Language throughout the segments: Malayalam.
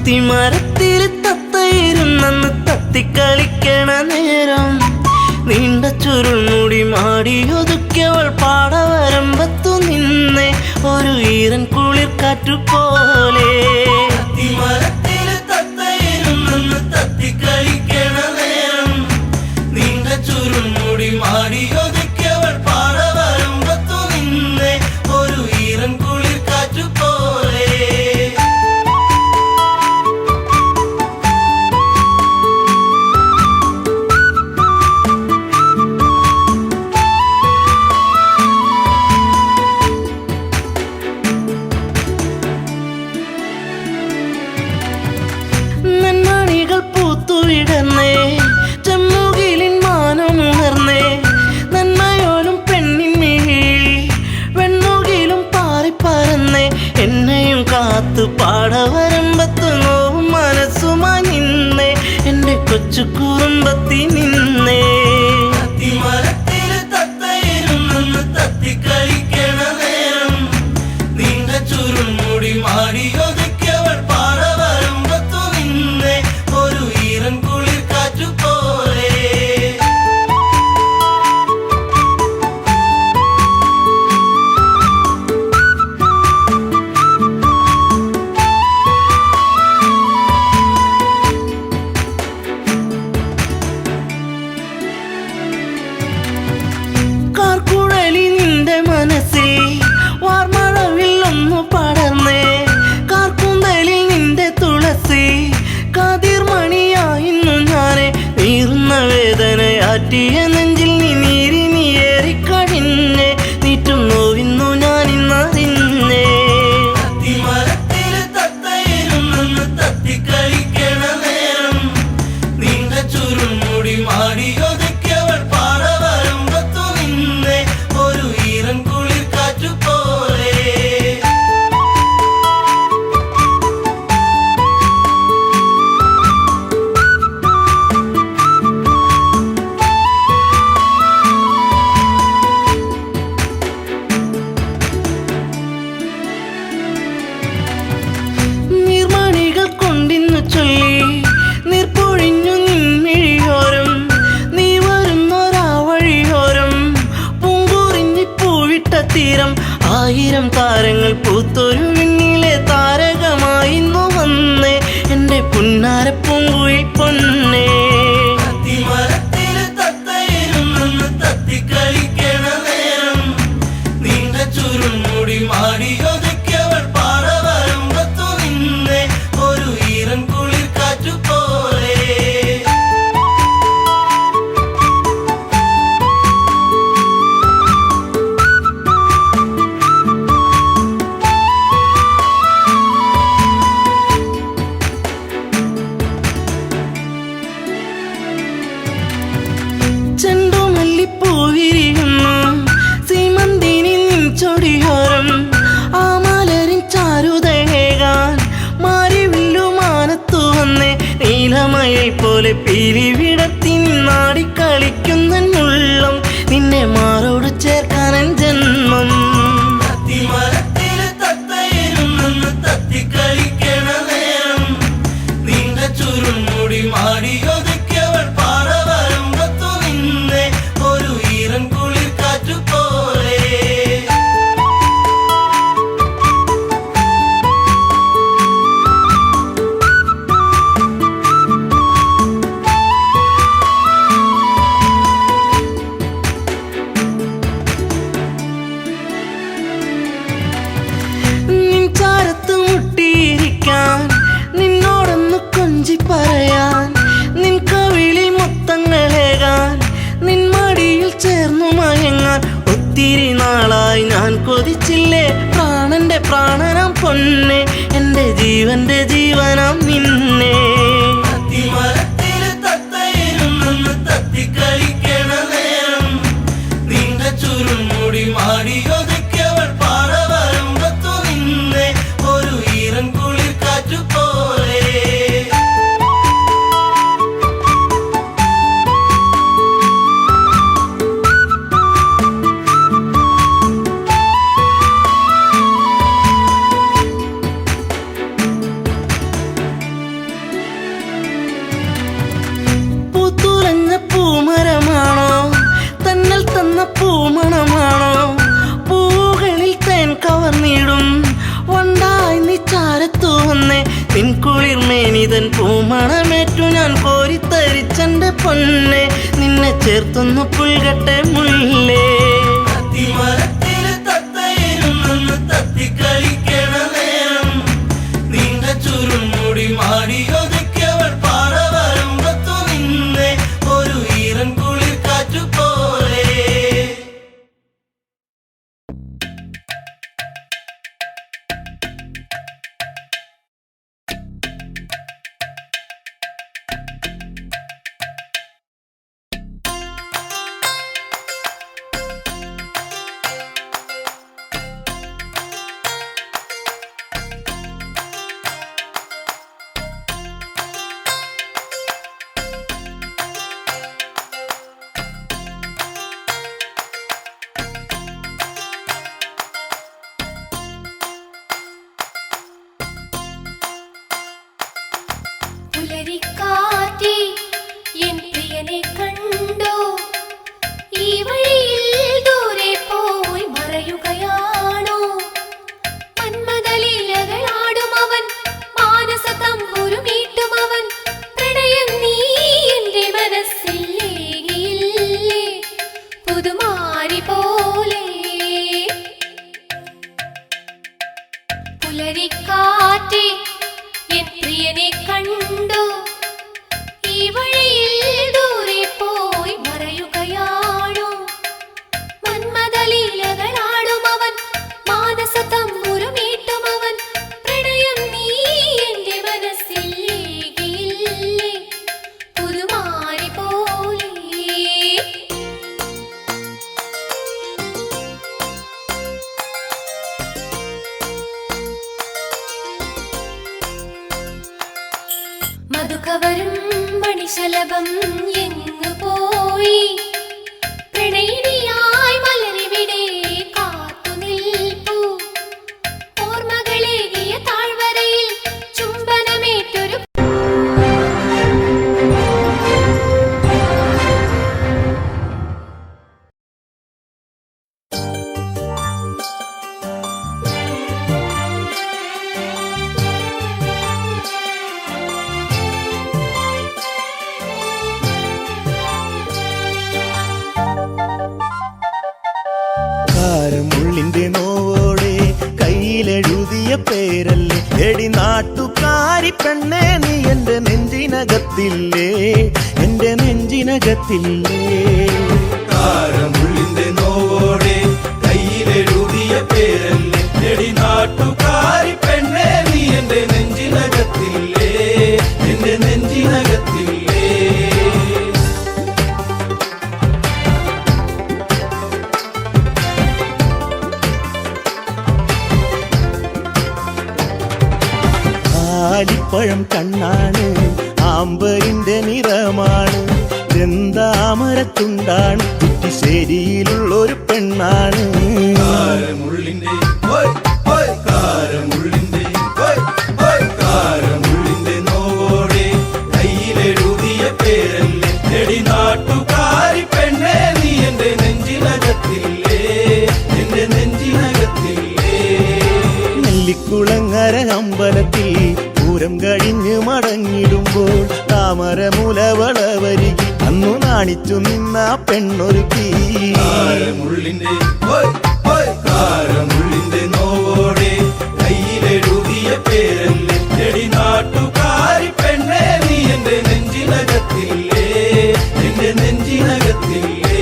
അത്തിമരത്തിൽ തത്തയിരുന്നെന്ന് തത്തിക്കളിക്കണ നേരം നീണ്ട ചുരുൾമുടി മാടിയൊതുക്കിയവൾ പാടവരമ്പത്തു നിന്നെ ഒരു ഈറൻ കുളിർ കാറ്റുപോലെ. അത്തിമരത്തിൽ തത്തയിരുന്നെന്ന് തത്തിക്കളിക്കണ നേരം നീണ്ട ചുരുൾമുടി മാടിയൊതുക്കിയവൾ പാടവരമ്പത്തു നിന്നെ ഒരു ഈറൻ കുളിർ കാറ്റുപോലെ. നന്മണികൾ പൂത്തുവിടർന്നേ ചെമ്മുകിലിൻ മാനമുണർന്നേ നന്മയോലും പെണ്ണിൻ മിഴി വെണ്ണുകിലും പാറിപ്പറന്നേ എന്നെയും കാത്തു പാടവരമ്പത്ത് നോവും മനസ്സുമായി നിന്നേ എൻ്റെ കൊച്ചു കുറുമ്പത്തി നിന്നേ. അത്തിമരത്തിൽ തത്തയിരുന്നെന്ന് തത്തിക്കളിക്കണ നേരം നീണ്ട ചുരുൾമുടി മാടിയൊതുക്കിയവൾ പാടവരമ്പത്തു നിന്നെ ഒരു ഈറൻ കുളിർ കാറ്റുപോലെ. കാർക്കുഴലി നിന്റെ മനസ്സിൽ വാർമഴവിൽ ഒന്നു പടർന്നേ കാർക്കുന്തലിൽ നിന്റെ തുളസി കാതിർമണിയായിരുന്നു ഞാനെ നീറുന്ന വേദനയാറ്റിയ നെഞ്ചിൽ നീ നീരിനിയേറിക്കഴിഞ്ഞേ നീറ്റും നോവിന്നു ഞാനിന്നറിഞ്ഞേ. അത്തിമരത്തിൽ തത്തയിരുന്നെന്ന് തത്തിക്കളിക്കണ നേരം നീണ്ട ചുരുൾമുടി മാടിയൊതുക്കിയവൾ പാടവരമ്പത്തു നിന്നെ ഒരു ഈറൻ കുളിർ കാറ്റുപോലെ. നീർമണികൾ കൊണ്ടിന്നു ചൊല്ലി നീർപ്പൊഴിഞ്ഞു നിൻമിഴിയോരം നീ വരുന്നൊരാവഴിയോരം പൂങ്കുറിഞ്ഞി പൂവിട്ട തീരം ആയിരം താരങ്ങൾ പൂത്തൊരു വിണ്ണിലെ താരകമായിന്നു വന്നേ എൻ്റെ പുന്നാര പൂങ്കുഴി പൊന്നേ. അത്തിമരത്തിൽ തത്തയിരുന്നെന്ന് തത്തിക്കളിക്കണ നേരം നീണ്ട ചുരുൾമുടി മാടിയൊതുക്കിയവൾ പാടവരമ്പത്തു നിന്നെ ഒരു ഈറൻ കുളിർ കാറ്റുപോലെ. ചെണ്ടുമല്ലിപ്പൂവിരിയുന്നു സീമന്തിനി നിൻ ചൊടിയോരം ആ മലരിൻ ചാരുതേകാൻ മാരിവില്ലുമാനത്തു വന്നേ നീലമഴை പോലെ പീലി വിടത്തി നിന്നാടിക്കളിക്കുന്നുള്ളം നിന്നെ മാറോട് ചേർക്കാനൻ ജന്മം. അത്തിമരത്തിൽ തത്തയിരുന്നെന്ന് തത്തിക്കളിക്കണ നേരം നീണ്ട ചുരുൾമുടി മാടിയൊതുക്കിയവൾ പാടവരമ്പത്തു നിന്നെ ഒരു ഈറൻ കുളിർ കാറ്റുപോലെ. നിൻ ചാരത്ത് മുട്ടിയിരിക്കാൻ നിന്നോടൊന്ന് കൊഞ്ചി പറയാൻ നിൻ കവിളിൽ മുത്തങ്ങളേകാൻ നിൻ മടിയിൽ ചേർന്നു മയങ്ങാൻ ഒത്തിരി നാളായി ഞാൻ കൊതിച്ചില്ലേ പ്രാണന്റെ പ്രാണനാം പൊന്നെ എൻ്റെ ജീവന്റെ ജീവനാം നിന്നെ. അത്തിമരത്തിൽ തത്തയിരുന്നെന്ന് തത്തിക്കളിക്കണ നേരം നീണ്ട ചുരുൾമുടി മാടിയൊതുക്കിയവൾ പാടവരമ്പത്തു നിന്നെ ഒരു ഈറൻ കുളിർ കാറ്റുപോലെ. ചേർത്തൊന്നു പുൽകട്ടെ മുല്ലേ. അത്തിമരത്തില് തത്തയിരുന്നെന്ന് തത്തിക്കളിക്കണ നേരം നീണ്ട ചുരുൾമുടി മാടി ഒതുക്കിയവൾ പാടവരമ്പത്തു നിന്നെ ഒരു ഈറൻ കുളിർ കാറ്റു പോലെ. പുലരിക്കാറ്റേ എൻ പ്രിയനെ കണ്ടോ, ഈ വഴിയിൽ ദൂരെ പോയി മറയുകയാണോ? മന്മഥലീലകളാടും അവൻ, മാനസ തമ്പുരുമീട്ടും അവൻ, പ്രണയം നീ എന്റെ മനസ്സിൽ ഏകിയില്ലേ പുതുമാരി പോലെ. പുലരിക്കാറ്റേ എൻ പ്രിയനെ കണ്ടോ, ഈ വഴിയിൽ ദൂരെ പോയി മറയുകയാണോ? മന്മഥലീലകളാടും അവൻ, മാനസ തമ്പുരുമീട്ടും അവൻ, പ്രണയം നീ എന്റെ മനസ്സിൽ ഏകിയില്ലേ പുതുമാരി പോലെ. മധുകവരും മണിശലഭം എങ്ങു പോയി, പ്രണയിനിയായി മലരിവിടെ കാത്തു നിൽപ്പൂ. ഓർമ്മകളേകിയ താഴ്വരയിൽ ചുംബനമേറ്റൊരു കാരമുള്ളിന്റെ നോവോടെ കയ്യിലെഴുതിയ പേരല്ലേ എടി നാട്ടുകാരി പെണ്ണേ, നീ എന്റെ നെഞ്ചിനകത്തില്ലേ, എന്റെ നെഞ്ചിനകത്തില്ലേ. കാരമുള്ളിന്റെ നോവോടെ കയ്യിലെഴുതിയ പേരല്ലേ എടി നാട്ടുകാരി പെണ്ണേ, നീ എന്റെ നെഞ്ചിനകത്തില്ലേ, എന്റെ നെഞ്ചിനകത്തില്ലേ. ആലിപ്പഴം കണ്ണാണ്, ആമ്പരിന്റെ നിറമാണ്, ചെന്താമരത്തുണ്ടാണ്, കുറ്റിശ്ശേരിയിലുള്ളൊരു പെണ്ണാണ്. കാരമുള്ളിന്റെ കാരമുള്ളിന്റെ കാരമുള്ളിന്റെ നോവോടെ കയ്യിലെഴുതിയ പേരല്ലേ എടി നാട്ടുകാരി പെണ്ണേ, നീ എന്റെ നെഞ്ചിനകത്തില്ലേ, എന്റെ നെഞ്ചിനകത്തില്ലേ. നെല്ലിക്കുളങ്ങര അമ്പലത്തിൽ പൂരം കഴിഞ്ഞ് മടങ്ങിടുമ്പോൾ താമരമുലവളവരികിൽ അന്നു നാണിച്ചു നിന്ന പെണ്ണൊരുക്കി. കാരമുള്ളിന്റെ കാരമുള്ളിന്റെ നോവോടെ കയ്യിലെഴുതിയ പേരല്ലേ എടി നാട്ടുകാരി പെണ്ണേ, നീ എന്റെ നെഞ്ചിനകത്തില്ലേ, എന്റെ നെഞ്ചിനകത്തില്ലേ.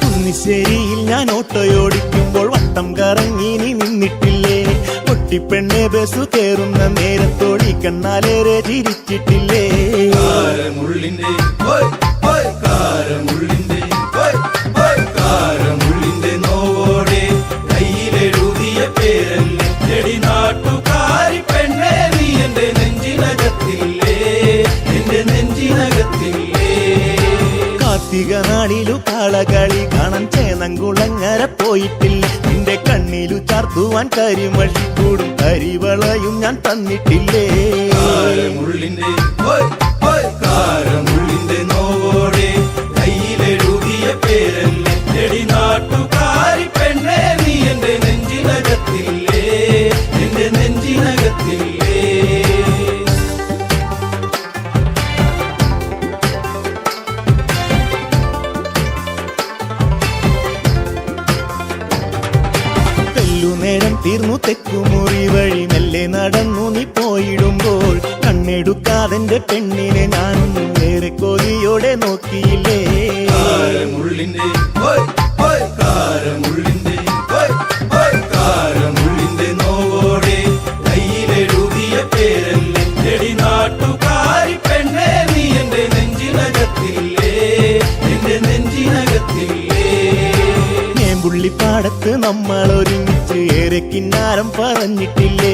കുന്നിശ്ശേരിയിൽ ഞാൻ ഓട്ടോയോടിക്കുമ്പോൾ വട്ടം കറങ്ങി നീ നിന്നിട്ടില്ലേ, പൊട്ടിപ്പെണ്ണെ ബസ് കയറുന്ന നേരത്തോടി കണ്ണാലേറെ ചിരിച്ചിട്ടില്ലേ. കാരമുള്ളിന്റെ കാരമുള്ളിന്റെ കാരമുള്ളിന്റെ നോവോടെ കയ്യിലെഴുതിയ പേരല്ലേ എടി നാട്ടുകാരി പെണ്ണേ, നീ എന്റെ നെഞ്ചിനകത്തില്ലേ, എന്റെ നെഞ്ചിനകത്തില്ലേ. കാർത്തിക നാളിലു കാളകളി കാണാൻ ചേന്നംകുളങ്ങര പോയിട്ടില്ല, നിന്റെ കണ്ണിലു ചാർത്തുവാൻ കരിമഷിക്കൂടും കരിവളയും ഞാൻ തന്നിട്ടില്ലേ. കാരമുള്ളിന്റെ കാരമുള്ളിന്റെ നോവോടെ കയ്യിലെഴുതിയ പേരല്ലേ എടി നാട്ടുകാരി പെണ്ണേ, നീ എന്റെ നെഞ്ചിനകത്തില്ലേ, നെഞ്ചിനകത്തില്ലേ നേരം തീർന്നു തെക്കുമുറി വഴി മെല്ലെ നടന്നു നീ പോയിടുമ്പോൾ കണ്ണെടുക്കാതെന്റെ പെണ്ണിനെ ഞാനൊന്നും ഏറെ കൊതിയോടെ നോക്കിയില്ലേ കാരമുള്ളിന്റെ കാരമുള്ളിന്റെ നോവോടെ കയ്യിലെഴുതിയ പേരല്ലേ എടി നാട്ടുകാരി പെണ്ണേ നീ എന്റെ നെഞ്ചിനകത്തില്ലേ എന്റെ നെഞ്ചിനകത്തില്ലേ പുള്ളിപ്പാടത്ത് നമ്മൾ ഒരുമിച്ച് ഏറെ കിന്നാരം പറഞ്ഞിട്ടില്ലേ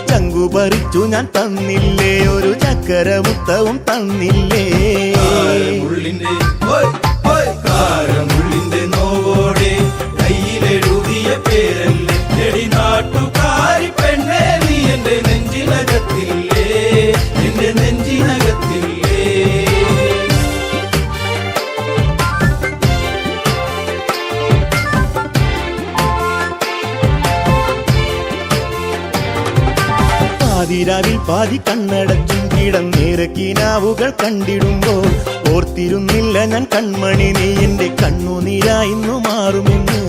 ചങ്കു പറിച്ചു ഞാൻ തന്നില്ലേ ഒരു ചക്കര മുത്തവും തന്നില്ലേ കാരമുള്ളിന്റെ നോവോടെ കയ്യിലെഴുതിയ പേരല്ലേ എടി നാട്ടുകാരി പെണ്ണേ നീ എന്റെ നെഞ്ചിനകത്തില്ലേ എന്റെ നെഞ്ചിനകത്തില്ലേ പാതിരാവിൽ പാതി കണ്ണടച്ചും കിടന്നേറെ കിനാവുകൾ കണ്ടിടുമ്പോൾ ഓർത്തിരുന്നില്ല ഞാൻ കൺമണി നീ എന്റെ കണ്ണുനീരായിന്നു മാറുമെന്ന്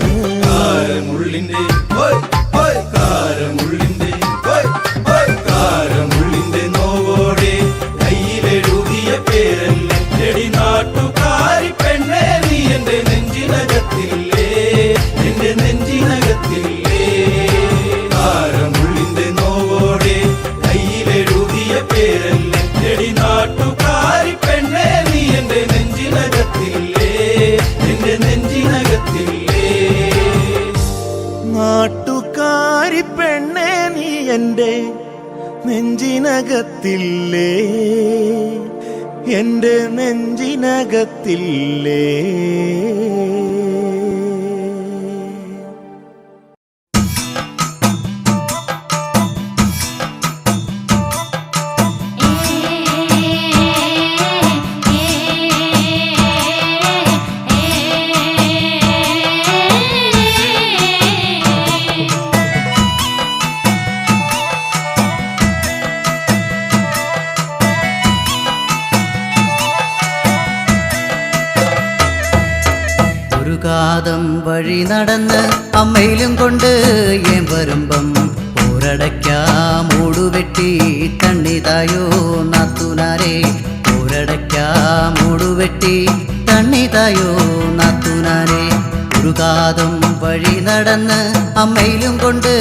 കാരമുള്ളിന്റെ നോവോടെ കയ്യിലെഴുതിയ പേരല്ലേ എടി നാട്ടുകാരി പെണ്ണേ നീ എന്റെ നെഞ്ചിനകത്തില്ലേ എന്റെ നെഞ്ചിനകത്തില്ലേ കാരമുള്ളിന്റെ നോവോടെ കയ്യിലെഴുതിയ പേരല്ലേ എടി നാട്ടുകാരി പെണ്ണേ നീ എന്റെ നെഞ്ചിനകത്തില്ലേ എന്റെ നെഞ്ചിനകത്തില്ലേ നാട്ടുകാരി പെണ്ണേ നീ എന്റെ നെഞ്ചിനകത്തില്ലേ എന്റെ നെഞ്ചിനകത്തില്ലേ കാതം വഴി നടന്ന് അമ്മയിലും കൊണ്ട് ഏൻ വരുമ്പം പോരടയ്ക്കാ മൂടുവെട്ടി തണ്ണിതായോ നാത്തുനാരെ പോരടയ്ക്കാ മൂടുവെട്ടി തണ്ണിതായോ നാത്തുനാരെ ഒരു കാതം വഴി നടന്ന് അമ്മയിലും കൊണ്ട്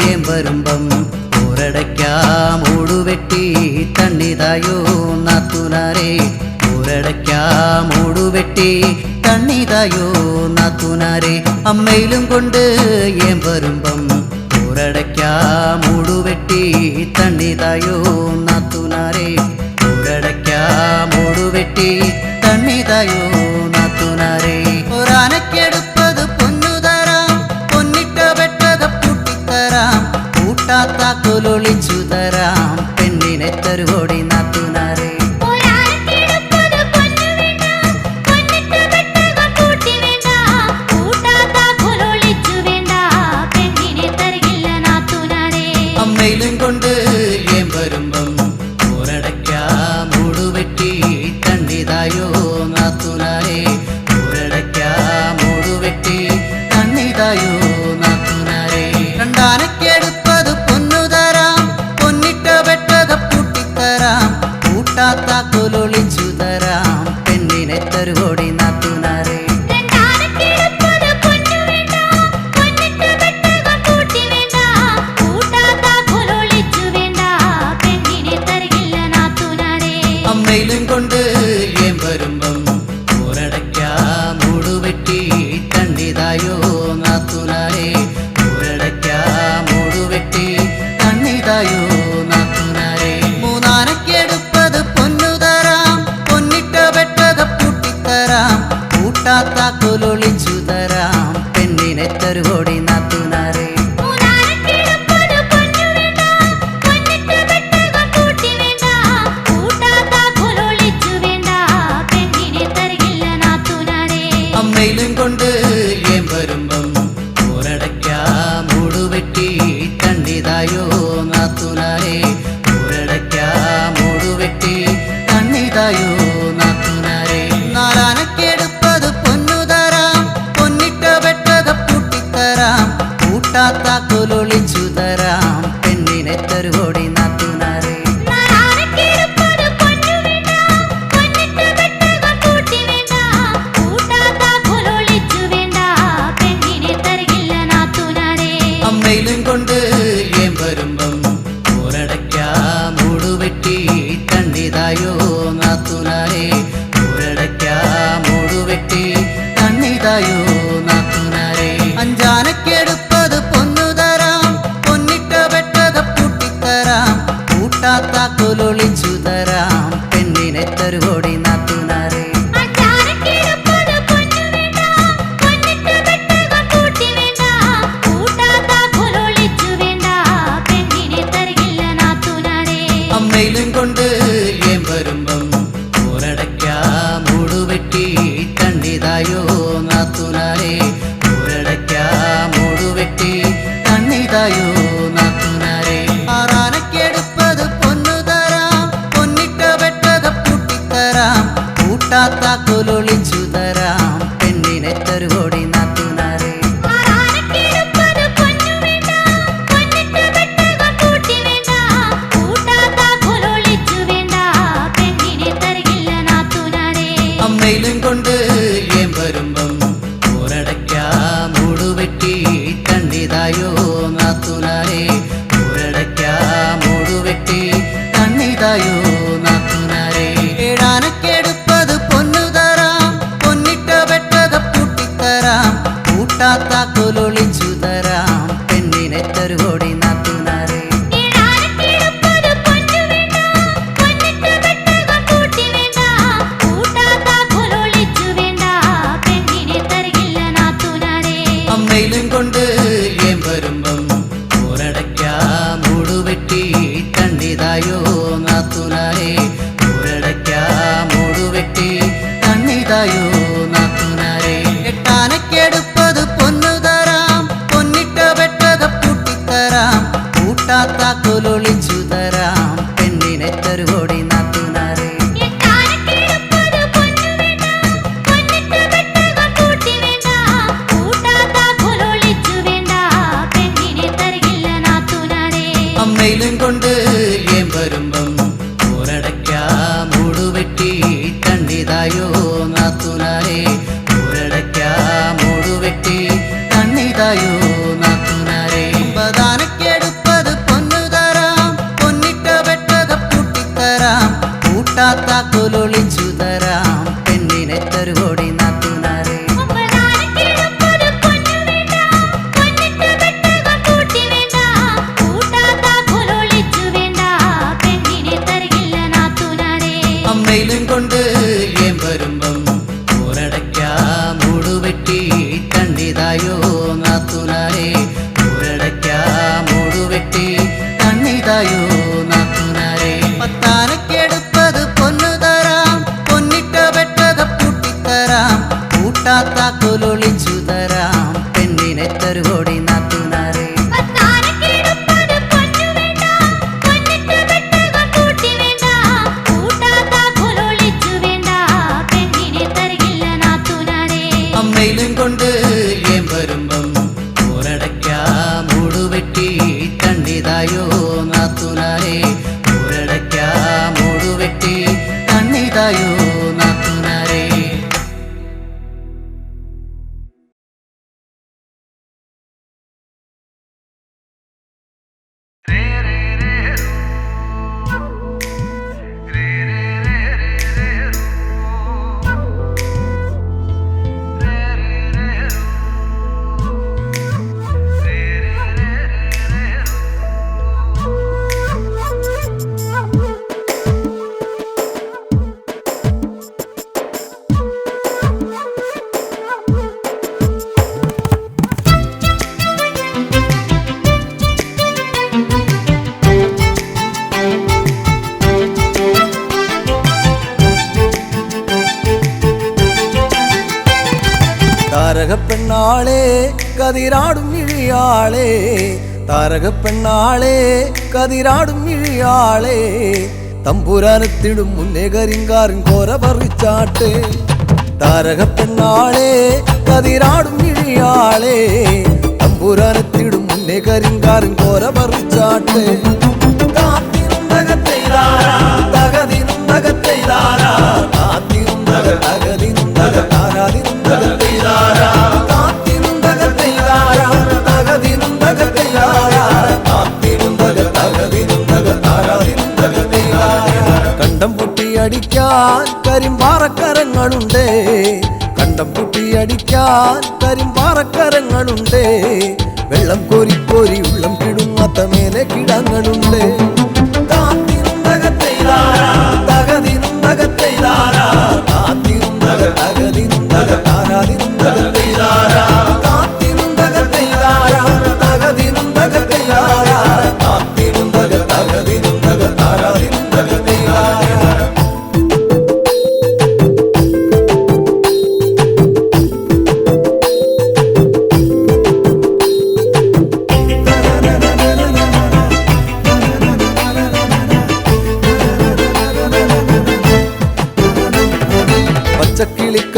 ഏൻ വരുമ്പം പോരടയ്ക്കാ മൂടുവെട്ടി തണ്ണിതായോ നാത്തുനാരെ പോരടയ്ക്കാ മൂടുവെട്ടി തണ്ണിതായോ നാത്തുനാരെ അമ്മയിലും കൊണ്ട് ഏൻ വരുമ്പം പോരടയ്ക്കാ മൂടുവെട്ടി തണ്ണിതായോ നാത്തുനാരെ പോരടയ്ക്കാ മൂടുവെട്ടി തണ്ണിതായോ നാത്തുനാരെ ഒരാനക്കെടുപ്പത് പൊന്നു തരാം പൊന്നിട്ട വെട്ടക പൂട്ടിത്തരാം കൂട്ടാത്ത കൊലൊളിച്ചു തരാം പെണ്ണിനെ തരുവോടി നാത്തുനാരെ അമ്മയിലും കൊണ്ട് ഏൻ വരുമ്പം പോരടയ്ക്കാ മൂടുവെട്ടി തണ്ണിതായോ നാത്തുനാരെ പോരടയ്ക്കാ മൂടുവെട്ടി തണ്ണിതായോ നാത്തുനാരെ രണ്ടാനക്കെടുപ്പത് പൊന്നു തരാം പൊന്നിട്ട വെട്ടക പൂട്ടിത്തരാം കൂട്ടാത്ത കൊലൊളിച്ചു തരാം പെണ്ണിനെ തരുവോടി നാത്തുനാരെ കൂട്ടാത്ത കൊലൊളിച്ചു വേണ്ട താക്കോലൊളിച്ചു തരാം പെണ്ണിനെ തരുവോടി നാത്തുനാരെ. അച്ചാരക്കിടപ്പത് പൊന്നു വേണ്ട, പൊന്നിട്ട് വെട്ടകം കൂട്ടി വേണ്ട, കൂട്ടാത്താക്കോലൊളിച്ചു വേണ്ട, പെണ്ണിനെ തരികില്ല നാത്തുനാരെ. അമ്മയിലും കൊണ്ട് ഏം വരുമ്പം ഊരടയ്ക്കാ മൂടുവെട്ടി തണ്ണിതായോ നാത്തുനാരെ. ഊരടയ്ക്കാ മൂടുവെട്ടി തണ്ണിതായോ നാത്തുനാരെ. ആറാനക്കെടുപ്പത് പൊന്നു തരാം പൊന്നിട്ട വെട്ടകം പൂട്ടിത്തരാം കൂട്ടാത്താക്കോലൊളിച്ചു തരാം പെണ്ണിനെ തരുവോടി നാത്തുനാരെ. ആറാനക്കിടപ്പത് പൊന്നു വേണ്ട, പൊന്നിട്ട് വെട്ടകം കൂട്ടി വേണ്ട, കൂട്ടാത്താക്കോലൊളിച്ചു വേണ്ട, പെണ്ണിനെ തരികില്ല നാത്തുനാരെ. അമ്മയിലും കൊണ്ട് ഏം വരുമ്പം ഊരടയ്ക്കാ മൂടുവെട്ടി തണ്ണിതായോ നാത്തുനാരെ. ഊരടയ്ക്കാ മൂടുവെട്ടി തണ്ണിതായോ നാത്തുനാരെ. ഏഴാനക്കെടുപ്പത് പൊന്നു തരാം പൊന്നിട്ട വെട്ടകം പൂട്ടിത്തരാം കൂട്ടാത്താക്കോലൊളിച്ചു തരാം പെണ്ണിനെ തരുവോടി നാത്തുനാരെ. ഏഴാനക്കിടപ്പത് പൊന്നു വേണ്ട, പൊന്നിട്ട് വെട്ടകം കൂട്ടി വേണ്ട, കൂട്ടാത്താക്കോലൊളിച്ചു വേണ്ട, പെണ്ണിനെ തരികില്ല നാത്തുനാരെ. അമ്മയിലും കൊണ്ട് ഏം വരുമ്പം ഊരടയ്ക്കാ മൂടുവെട്ടി തണ്ണിതായോ നാത്തുനാരെ. ഊരടയ്ക്കാ മൂടുവെട്ടി തണ്ണിതായോ നാത്തുനാരെ. എട്ടാനക്കെടുപ്പത് പൊന്നു തരാം പൊന്നിട്ട വെട്ടകം പൂട്ടിത്തരാം കൂട്ടാത്താക്കോലൊളിച്ചു തരാം പെണ്ണിനെ തരുവോടി നാത്തുനാരെ. എട്ടാനക്കിടപ്പത് പൊന്നു വേണ്ട, പൊന്നിട്ട് വെട്ടകം കൂട്ടി വേണ്ട, കൂട്ടാത്താക്കോലൊളിച്ചു വേണ്ട, പെണ്ണിനെ തരികില്ല നാത്തുനാരെ. അമ്മയിലും കൊണ്ട് ഏം വരുമ്പം ഊരടയ്ക്കാ മൂടുവെട്ടി തണ്ണിതായോ നാത്തുനാരെ. ഊരടയ്ക്കാ മൂടുവെട്ടി തണ്ണിതായോ നാത്തുനാരെ. ഒമ്പതാനക്കെടുപ്പത് പൊന്നു തരാം പൊന്നിട്ട വെട്ടകം പൂട്ടിത്തരാം കൂട്ടാത്താക്കോലൊളിച്ചു തരാം പെണ്ണിനെ തരുവോടി നാത്തുനാരെ. ഒമ്പതാനക്കിടപ്പത് പൊന്നു വേണ്ട, പൊന്നിട്ട് വെട്ടകം കൂട്ടി വേണ്ട, കൂട്ടാത്താക്കോലൊളിച്ചു വേണ്ട, പെണ്ണിനെ തരികില്ല നാത്തുനാരെ. അമ്മയിലും കൊണ്ട് ഏം വരുമ്പം ഊരടയ്ക്കാ മൂടുവെട്ടി തണ്ണിതായോ നാത്തുനാരെ. ഊരടയ്ക്കാ മൂടുവെട്ടി തണ്ണിതായോ നാത്തുനാരെ. പത്താനക്കെടുപ്പത് പൊന്നു തരാം പൊന്നിട്ട വെട്ടകം പൂട്ടിത്തരാം കൂട്ടാത്താക്കോലൊളിച്ചു തരാം പെണ്ണിനെ തരുവോടി നാത്തുനാരെ. പത്താനക്കിടപ്പത് പൊന്നു വേണ്ട, പൊന്നിട്ട് വെട്ടകം കൂട്ടി വേണ്ട, കൂട്ടാത്താക്കോലൊളിച്ചു വേണ്ട, പെണ്ണിനെ തരികില്ല നാത്തുനാരെ. അമ്മയിലും കൊണ്ട് ഏം വരുമ്പം ഊരടയ്ക്കാ മൂടുവെട്ടി തണ്ണിതായോ നാത്തുനാരെ. ഊരടയ്ക്കാ മൂടുവെട്ടി തണ്ണിതായോ നാത്തുനാരെ. താരകപ്പെണ്ണാളെ കതിരാടും ഇഴിയാളെ. താരകപ്പെണ്ണാളെ കതിരാടും ഇഴിയാളെ. തമ്പുരാനെത്തിടും മുന്നേ കരിങ്കാരൻ കോര പറിച്ചാട്ടെ. താരകപ്പെണ്ണാളെ കതിരാടും ഇഴിയാളെ. തമ്പുരാനെത്തിടും മുന്നേ കരിങ്കാരൻ കോര പറിച്ചാട്ടെ. കാത്തിനും തകത്തെയ്താരാ തകതിനും തകത്തെയ്താരാ. കാത്തിനും തകതിനും തകതാരാതിനും തകത്തെയ്താരാ. കാത്തിനും തകത്തെയ്താരാ തകതിനും തകത്തെയ്താരാ. കാത്തിനും തകതിനും തകതാരാതിനും തകത്തെയ്താരാ. കണ്ടം പൊട്ടിയടിക്കാൻ കരിമ്പാറക്കരങ്ങളുണ്ട്. കണ്ടം പൊട്ടിയടിക്കാൻ കരിമ്പാറക്കരങ്ങളുണ്ട്. വെള്ളം കോരി കോരി ഉള്ളം കിടുങ്ങാത്ത മേലെ കിടങ്ങളുണ്ട്. കാത്തിനും തകത്ത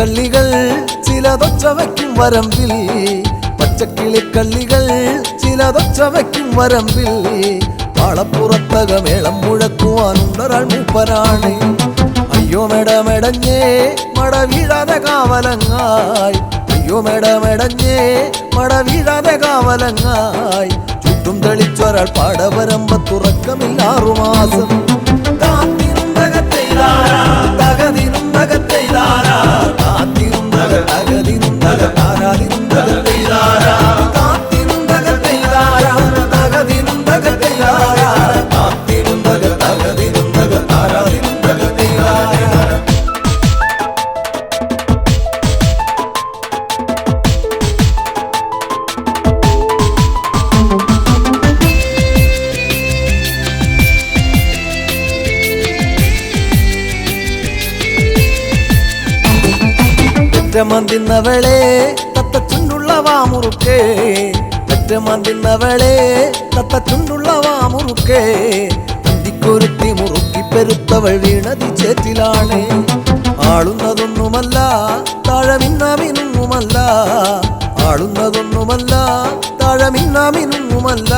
പച്ചക്കിളിക്കള്ളികൾ ചിലതൊച്ച വയ്ക്കും വരമ്പിൽ, പച്ചക്കിളിക്കള്ളികൾ ചിലതൊച്ച വയ്ക്കും വരമ്പിൽ. പാളപ്പുറത്തകമേളം മുഴക്കുവാനുണ്ടൊരാൾ മൂപ്പനാണ്. അയ്യോ മെടമെടഞ്ഞേ മട വീഴാതെ കാവലങ്ങായി, അയ്യോ മെടമെടഞ്ഞേ മട വീഴാതെ കാവലങ്ങായി. ചുറ്റും തെളിച്ചൊരാൾ പാടവരമ്പത്തുറക്കമില്ലാറു മാസം. മന്തിന്നവളെ തത്തച്ചുണ്ടുള്ള വാമുറുക്കേ, മന്തിന്നവളെ തത്തച്ചുണ്ടുള്ള വാമുറുക്കേ. ഇന്തിക്കൊരുത്തി മുറുക്കി പെരുത്തവൾ വീണതി ചേറ്റിലാണ്. ആളുന്നതൊന്നുമല്ല താഴമിന്നാമിനുമല്ല, ആളുന്നതൊന്നുമല്ല താഴമിന്നാമിനുമല്ല.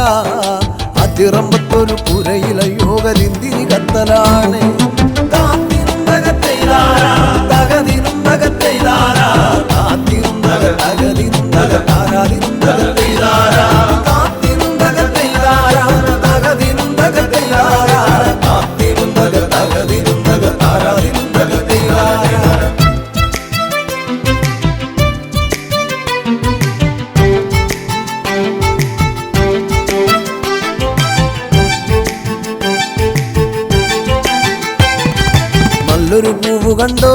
അതിറമ്പത്തൊരു പുരയില യോഗലിന്തിരി കത്തലാണ്. നല്ലൊരു പൂവ് കണ്ടോ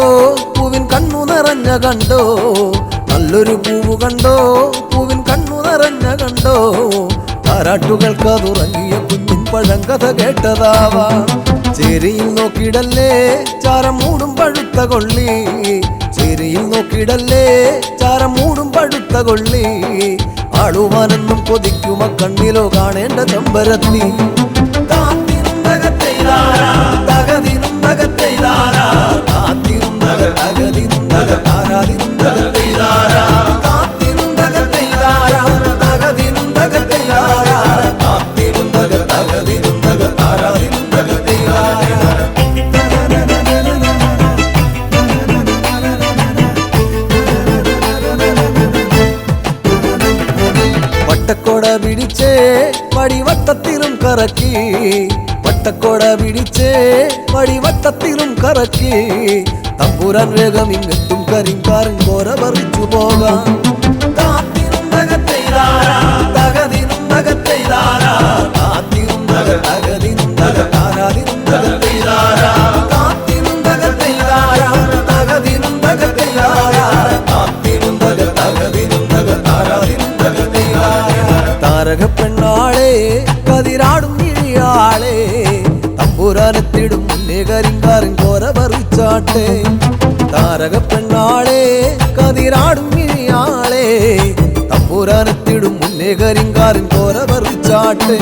പൂവിൻ കണ്ണു നിറഞ്ഞ കണ്ടോ, നല്ലൊരു പൂവ് കണ്ടോ പൂവിൻ കണ്ണു നിറഞ്ഞ കണ്ടോ. താരാട്ടുകൾക്കതുറങ്ങിയ കുഞ്ഞിൻ പഴങ്കഥ കേട്ടതാവാ. ചേരിയിൽ നോക്കിടല്ലേ ചാരം മൂടും പഴുത്ത കൊള്ളി, ചേരിയിൽ നോക്കിടല്ലേ ചാരം മൂടും പഴുത്ത കൊള്ളി. ആളുവാനെന്നും കൊതിക്കുമ കണ്ണിലോ കാണേണ്ട ചെമ്പരത്തി. വട്ടക്കൊട പിടിച്ചേ വടിവട്ടത്തിലും കറക്കി, വട്ടക്കൊട പിടിച്ചേ വടിവട്ടത്തിലും കറക്കി. തമ്പുരാൻ വേഗം ഇങ്ങെത്തും കരിങ്കാരൻ കോര പറിച്ചു പോകാം. താരകപ്പെണ്ണാളെ കതിരാടും ഇഴിയാളെ, തമ്പുരാനെത്തിടും മുന്നേ കരിങ്കാരൻ കോര പറിച്ചാട്ടെ. താരകപ്പെണ്ണാളെ കതിരാടും ഇഴിയാളെ, തമ്പുരാനെത്തിടും മുന്നേ കരിങ്കാരൻ കോര പറിച്ചാട്ടെ.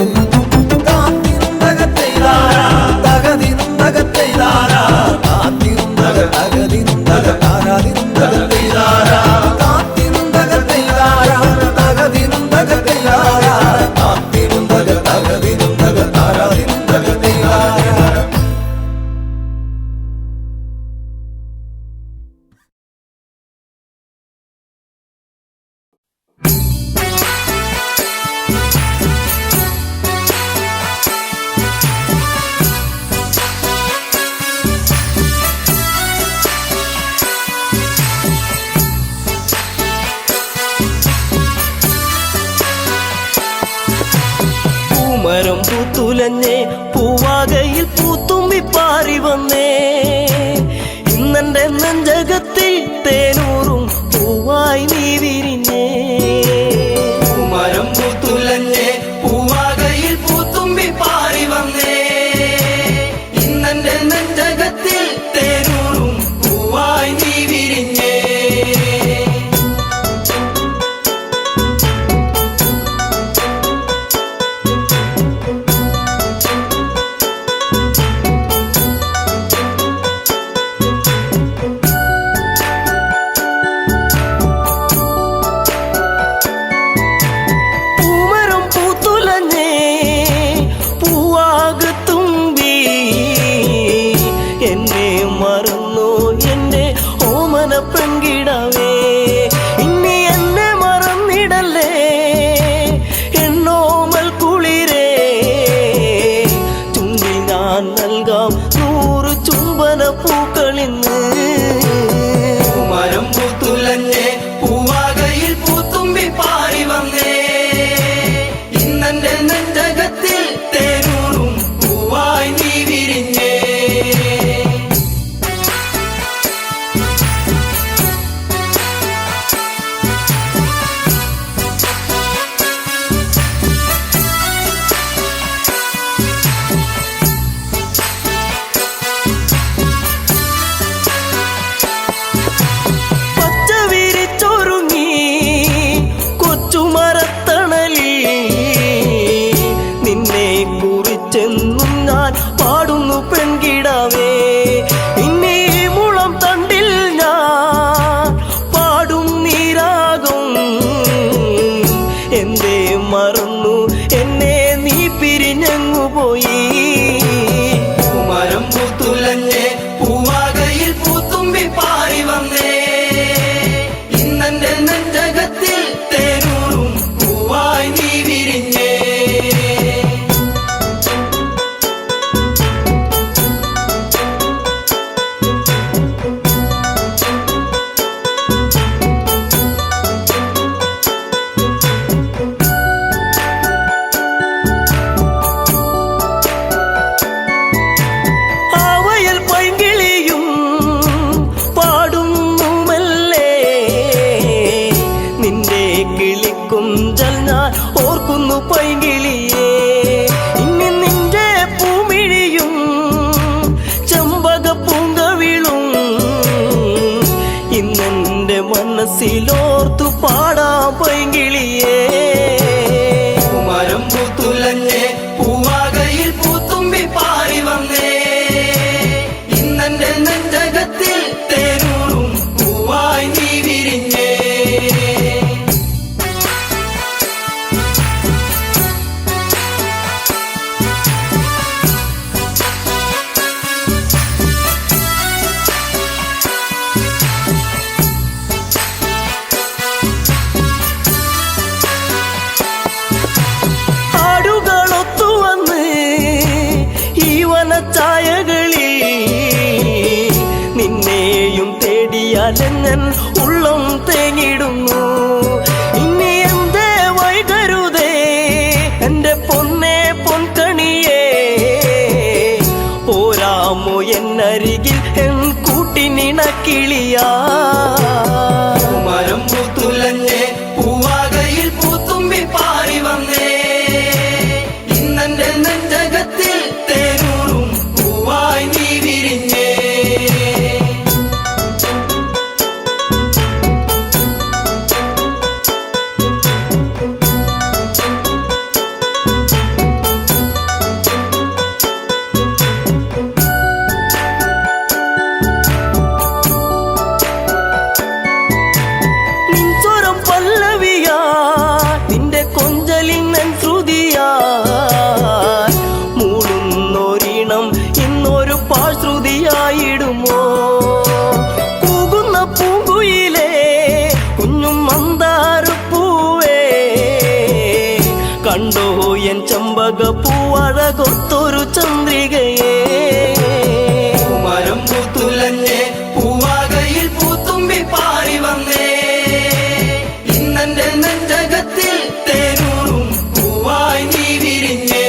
മരം പൂത്തുലഞ്ഞേ പൂവാകയിൽ പൂത്തുമ്പി പാറി വന്നേ. ഇന്നെന്റെ നെഞ്ചകത്തിൽ തേനൂറും പൂവായി നീ വിരിഞ്ഞേ. മരം പൂത്തുലഞ്ഞേ പൂവാകയിൽ പൂത്തുമ്പി പാറി വന്നേ. ഇന്നെന്റെ നെഞ്ചകത്തിൽ തേനൂറും പൂവായി നീ വിരിഞ്ഞേ. മനസ്സിലോർത്തു പാടാം പൈങ്കിളിയേ. പൂമരം പൂത്തുലഞ്ഞേ പൂവാകയിൽ പൂത്തുമ്പി പാറി വന്നേ. ഇന്നെന്റെ നെഞ്ചകത്തിൽ തേനൂറും പൂവായി നീ വിരിഞ്ഞേ. ആടുകളൊത്തുവന്ന് ഈ വനച്ചായകളിൽ നിന്നെയും തേടിയാലെങ്ങൻ ഉള്ളം തേങ്ങിടുന്നു. ഇനി എന്തേ വൈകരുതേ എന്റെ പൊന്നേ പൊൻകണിയേ. പോരാമോ എന്നരികിൽ എൻ കൂട്ടിനിണക്കിളിയാ. പൂമരം പൂത്തുലഞ്ഞേ പൂവാകയിൽ പൂത്തുമ്പി പാറി വന്നേ. ഇന്നെന്റെ നെഞ്ചകത്തിൽ തേനൂറും പൂവായി നീ വിരിഞ്ഞേ. നിൻ സ്വരം പല്ലവിയാ, നിന്റെ കൊഞ്ചലിൻ നൻ ശ്രുതിയാ. മൂളുന്നൊരീണം ഇന്നൊരു പാശ്രുതിയായിടുമോ. കൂകുന്ന പൂങ്കുയിലേ കുഞ്ഞും മന്ദാരപ്പൂവേ. കണ്ടോ എൻ ചെമ്പക പൂവഴകൊത്തൊരു ചന്ദ്രികയേ. പൂമരം പൂത്തുലഞ്ഞേ പൂവാകയിൽ പൂത്തുമ്പി പാറി വന്നേ. ഇന്നെന്റെ നെഞ്ചകത്തിൽ തേനൂറും പൂവായി നീ വിരിഞ്ഞേ.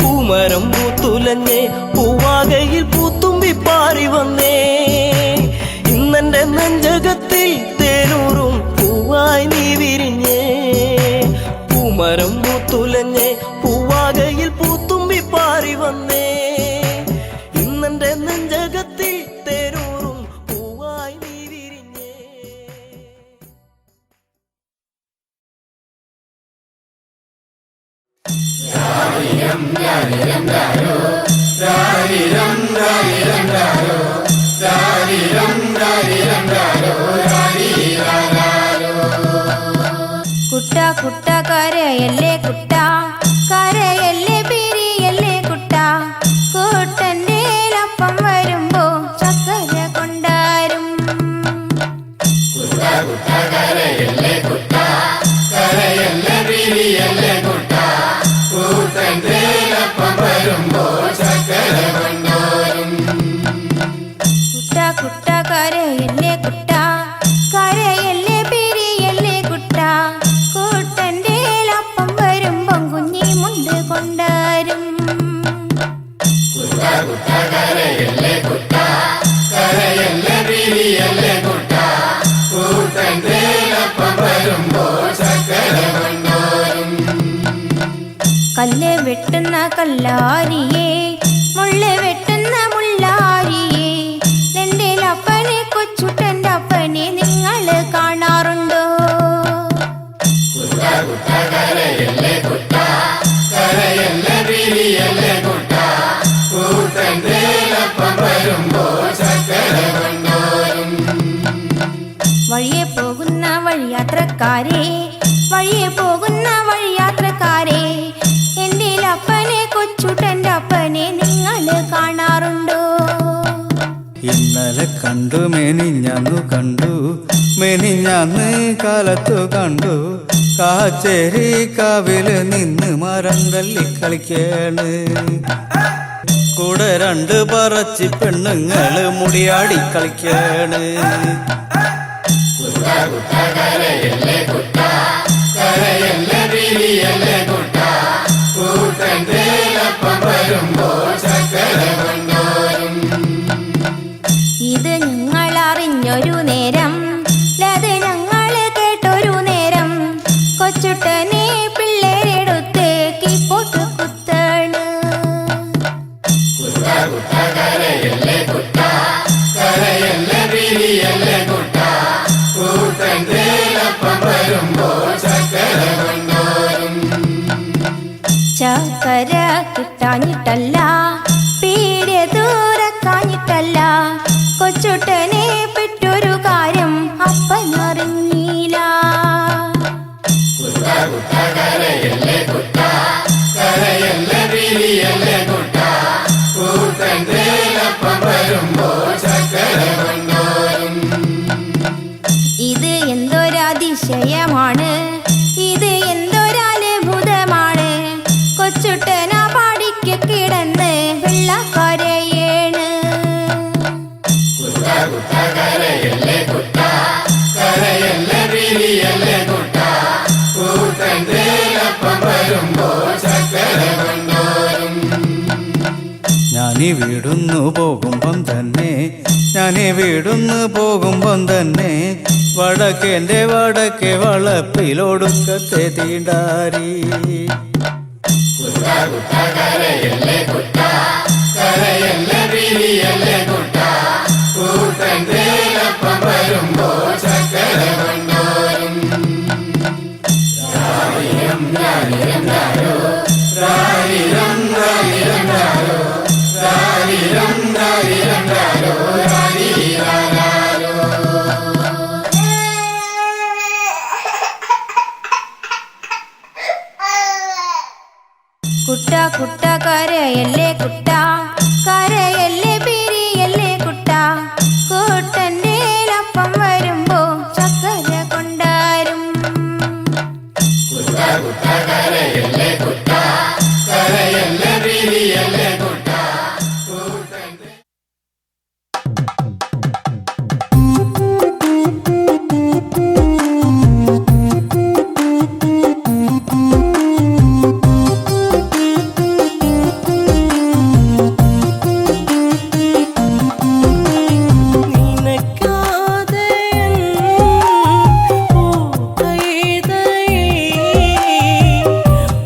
പൂമരം പൂത്തുലഞ്ഞേ പൂവാകയിൽ പൂത്തുമ്പി പാറി വന്നേ. ഇന്നെന്റെ നെഞ്ചകത്തിൽ തേനൂറും പൂവായി നീ വിരിഞ്ഞേ. പൂമരം പൂത്തുലഞ്ഞേ പൂവാകയിൽ പൂത്തുമ്പി പാറി വന്നേ. ഇന്നെന്റെ നെഞ്ചകത്തിൽ തേനൂറും പൂവായി നീ വിരിഞ്ഞേ. കുട്ട കുട്ട കരയല്ലേ കുട്ട, കരയല്ലേ പിരിയല്ലേ കുട്ട. കൂട്ടന്റെ അപ്പം വരുമ്പോ ചക്കര കൊണ്ടാരും. കുട്ട കുട്ട കരയല്ലേ കുട്ട, കരയല്ലേ പിരിയല്ലേ കുട്ട. കൂട്ടന്റെ അപ്പം വരുമ്പം കുഞ്ഞി മുണ്ട് കൊണ്ടാരും. കല്ല് വെട്ടുന്ന കല്ലാരിയേ, മുള്ള വെട്ടുന്ന മുള്ളാരിയേ. എന്റെ അപ്പനെ കൊച്ചുട്ടന്റെ അപ്പനെ നിങ്ങൾ കാണാറുണ്ടോ? വഴിയെ പോകുന്ന വഴിയാത്രക്കാരെ, വഴിയെ പോകുന്ന വഴിയാത്രക്കാരെ. എന്റെ അപ്പനെ കൊച്ചുട്ടന്റെ അപ്പനെ നിങ്ങൾ കാണാറുണ്ടോ? ഇന്നലെ കണ്ടു മെനിഞ്ഞന്നു കണ്ടു, മെനിഞ്ഞന്ന് കാലത്തു കണ്ടു. കാച്ചേരി കാവില് നിന്ന് മരം തല്ലി കളിക്കാണ്. കൂടെ രണ്ട് പറച്ചി പെണ്ണുങ്ങള് മുടിയാടി കളിക്കാണ്. ഇത് നിങ്ങൾ അറിഞ്ഞൊരു നേരം, അത് ഞങ്ങൾ കേട്ടൊരു നേരം. കൊച്ചുട്ടനെ പിള്ളേരെടുത്ത് കീപ്പോട്ട് കുത്താണ്. കരയല്ലേ കുട്ട, കരയല്ലേ തുറക്കാഞ്ഞിട്ടല്ല, പീടിയ തുറക്കാഞ്ഞിട്ടല്ല, കൊച്ചുട്ടനെ പെട്ടൊരു കാര്യം അപ്പനറിഞ്ഞില്ല. ഇത് എന്തൊരതിശയമാണ്, ഇത് എന്തൊരത്ഭുതമാണ്, കൊച്ചുട്ടന പാടിക്ക് കിടന്ന് വെള്ളക്കരയേണ്. ഞാനീ വീടുന്നു പോകുമ്പം തന്നെ, ഞാനീ വീടുന്നു പോകുമ്പം തന്നെ, വടക്കേൻ്റെ വടക്കേ വളപ്പിലൊടുക്കത്തെ തീണ്ടാരി. കുട്ട കുട്ട കരയല്ലേ കുട്ട, കരയല്ലേ പിരിയല്ലേ കുട്ട, കൂട്ടൻ്റെ അപ്പം വരുമ്പോ ചക്കര കൊണ്ടാരും.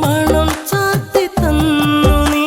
മണം ചാത്തി തന്നു നീ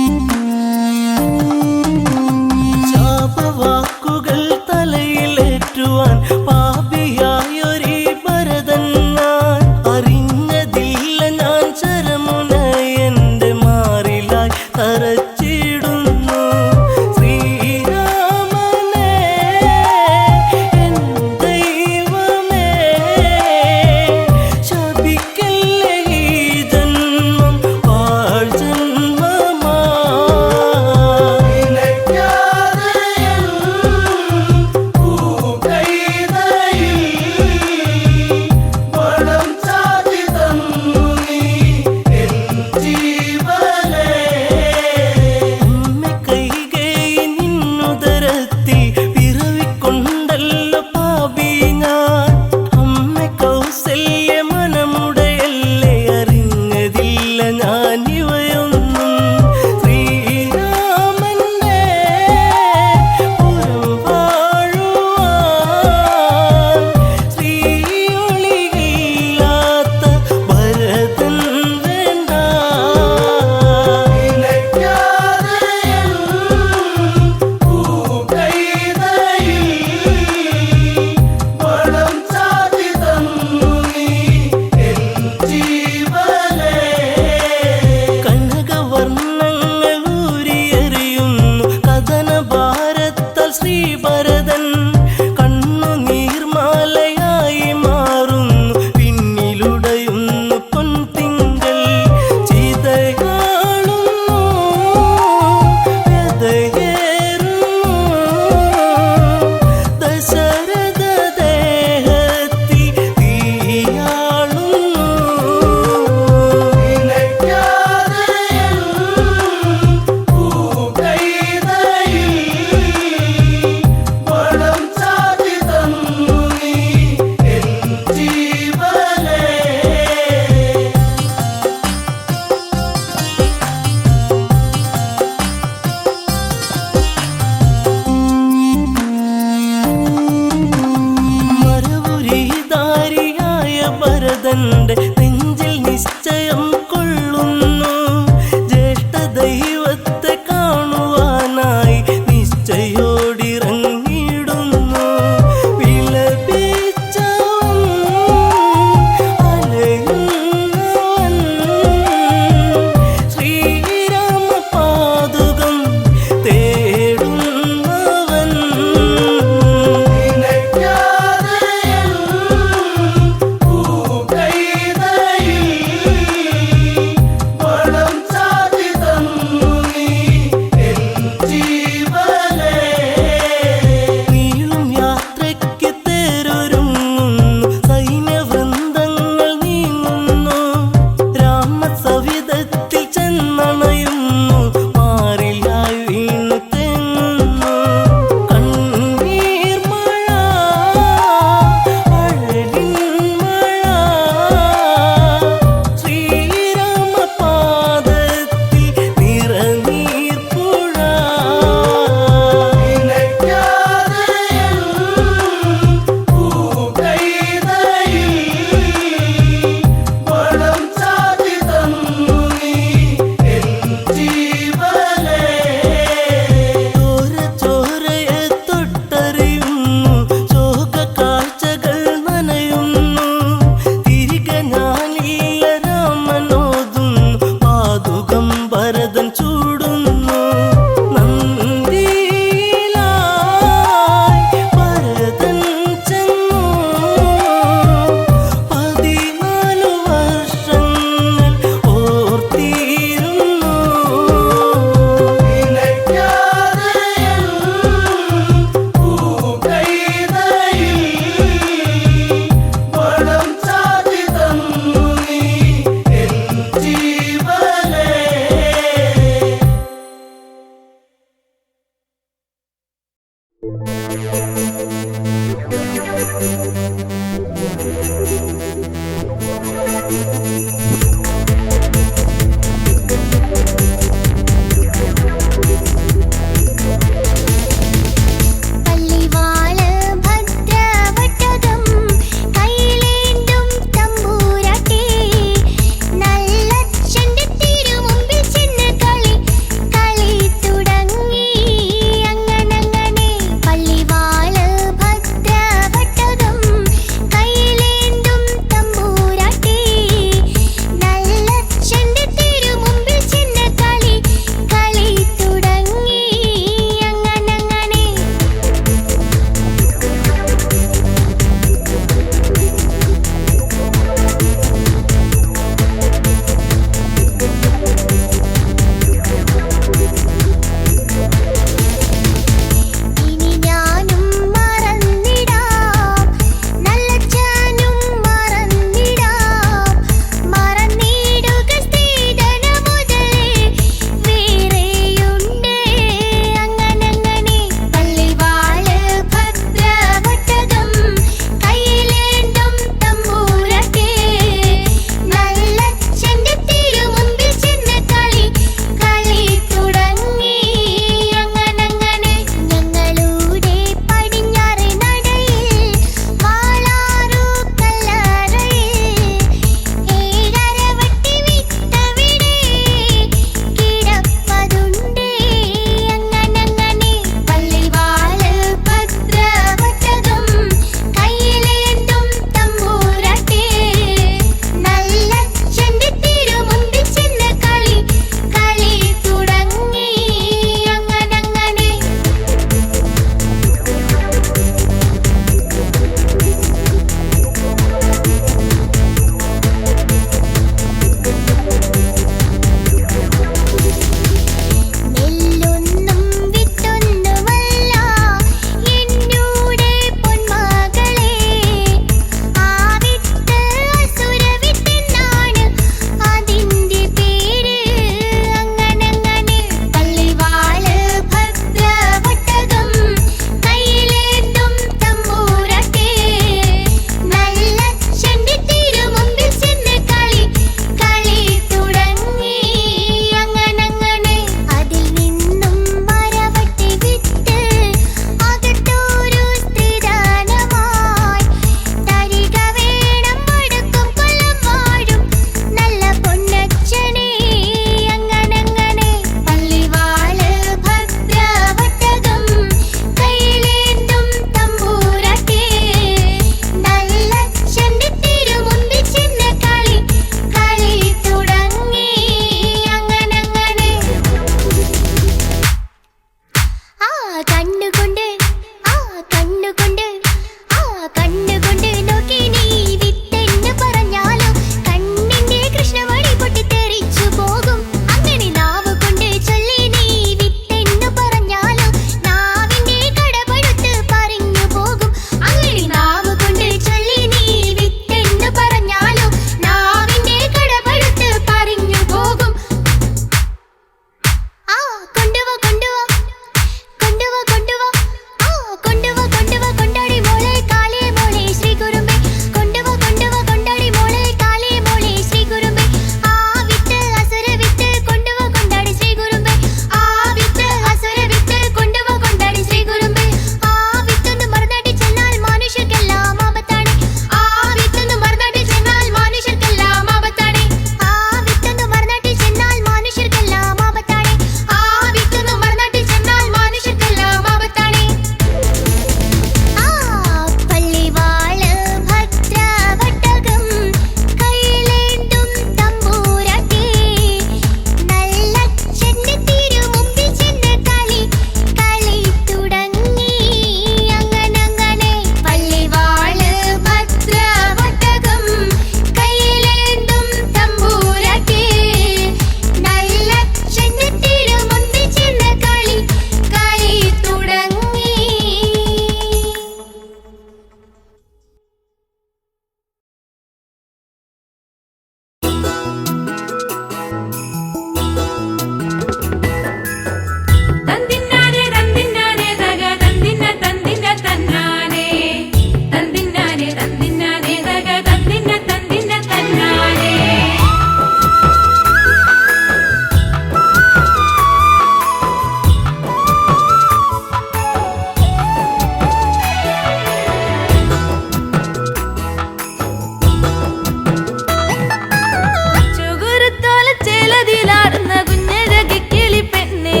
ചെലതിലാടുന്ന കുഞ്ഞഴകി കിളിപ്പെണ്ണേ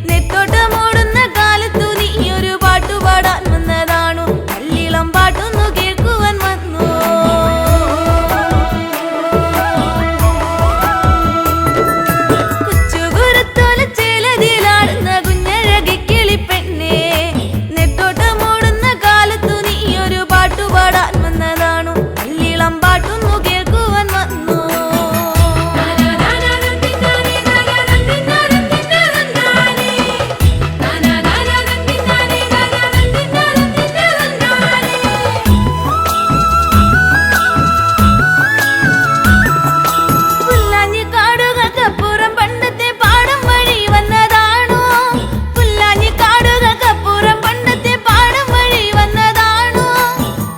നെത്തോട്ടം ഓടുന്ന കാലത്തു നീ ഒരു പാട്ടുപാടാൻ വന്നതാണു കല്ലിളം പാട്ടൊന്നു കേൾക്കുവാൻ വന്നു കുച്ചുകുരുത്തോല ചെലതിലാടുന്ന കുഞ്ഞഴകി കിളിപ്പെണ്ണേ നെത്തോട്ടം ഓടുന്ന കാലത്തു നീ ഒരു പാട്ടുപാടാൻ വന്നതാണു കല്ലിളം പാട്ടൊന്നു കേൾക്കുവാൻ വന്നു പുല്ലാഞ്ഞി കാടുകൾക്കപ്പുറം പണ്ടത്തെ പാടം വഴി വന്നതാണോ പുല്ലാഞ്ഞി കാടുകൾക്കപ്പുറം പണ്ടത്തെ പാടം വഴി വന്നതാണോ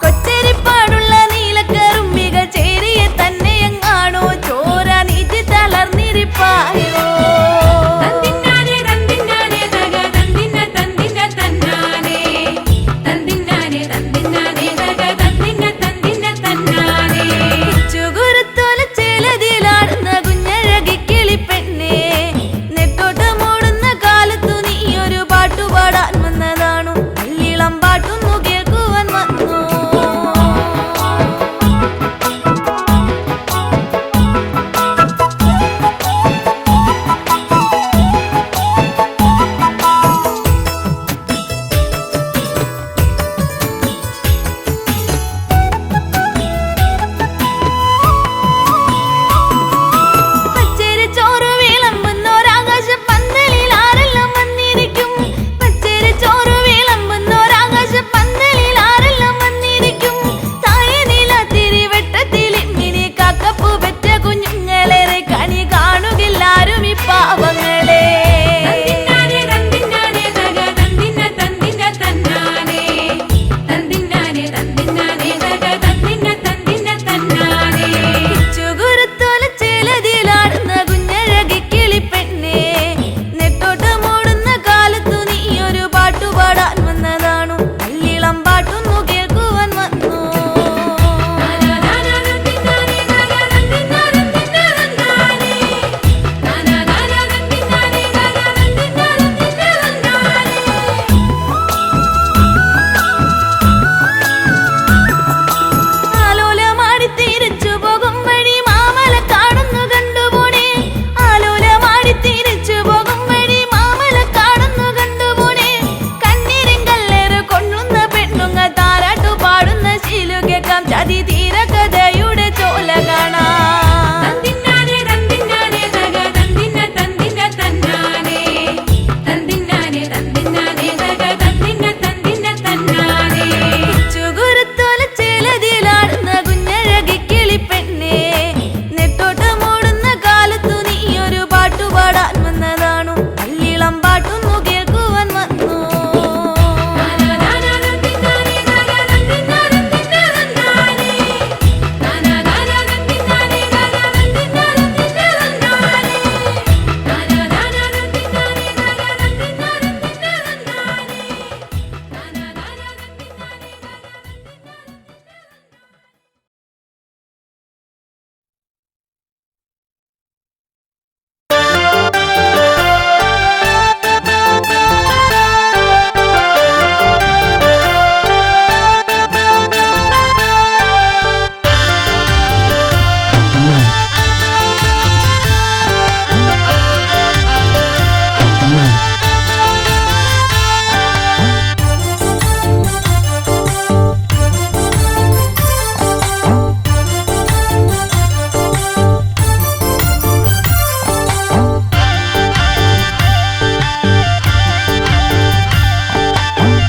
കൊച്ചരിപ്പാടുള്ള നീലക്കറുമ്പികൾ ചേരിയെ തന്നെ എങ്ങാണോ ചോര നീറ്റി തളർന്നിരിപ്പായോ ചുകുരുത്തോല ചെലതിലാടുന്ന കുഞ്ഞഴകി കിളിപ്പെണ്ണേ നെത്തോട്ടം ഓടുന്ന കാലത്തു നീ ഒരു പാട്ടുപാടാൻ വന്നതാണു കല്ലിളം പാട്ടൊന്നു കേൾക്കുവാൻ വന്നു പച്ചരി ചോറ് വിളമ്പുന്നോരാകാശ പന്തലിൽ ആരെല്ലാം വന്നിരിക്കും പച്ചരി ചോറ് വിളമ്പുന്നോരാകാശ പന്തലിൽ ആരെല്ലാം വന്നിരിക്കും തായ നിലത്തിരി വെട്ടത്തിൽ ഇങ്ങനെ കാക്കപ്പൂ പെറ്റ കുഞ്ഞുങ്ങളേറെ കണി കാണുകില്ലാരും ഈ പാവങ്ങളെ ചുകുരുത്തോല ചെലതിലാടുന്ന കുഞ്ഞഴകി കിളിപ്പെണ്ണേ നെത്തോട്ടം ഓടുന്ന കാലത്തു നീ ഒരു പാട്ടുപാടാൻ വന്നതാണു കല്ലിളം പാട്ടൊന്നു കേൾക്കുവാൻ വന്നു ആലോലമാടി തിരിച്ചു പോകും വഴി മാമല കാണുന്നു കണ്ടുപോണേ ആലോലമാടി തിരിച്ചു പോകും വഴി മാമല കാണുന്നു കണ്ടുപോണേ കണ്ണീരും കല്ലേറ് കൊള്ളുന്ന പെണ്ണുങ്ങ താരാട്ടു പാടുന്ന ശീലു കേൾക്കാം ചതി തീര കഥയുടെ ചോല കാണാം ചുകുരുത്തോല ചെലതിലാടുന്ന കുഞ്ഞഴകി കിളിപ്പെണ്ണേ നെത്തോട്ടം ഓടുന്ന കാലത്തു നീ ഒരു പാട്ടുപാടാൻ വന്നതാണു കല്ലിളം പാട്ടൊന്നു കേൾക്കുവാൻ വന്നു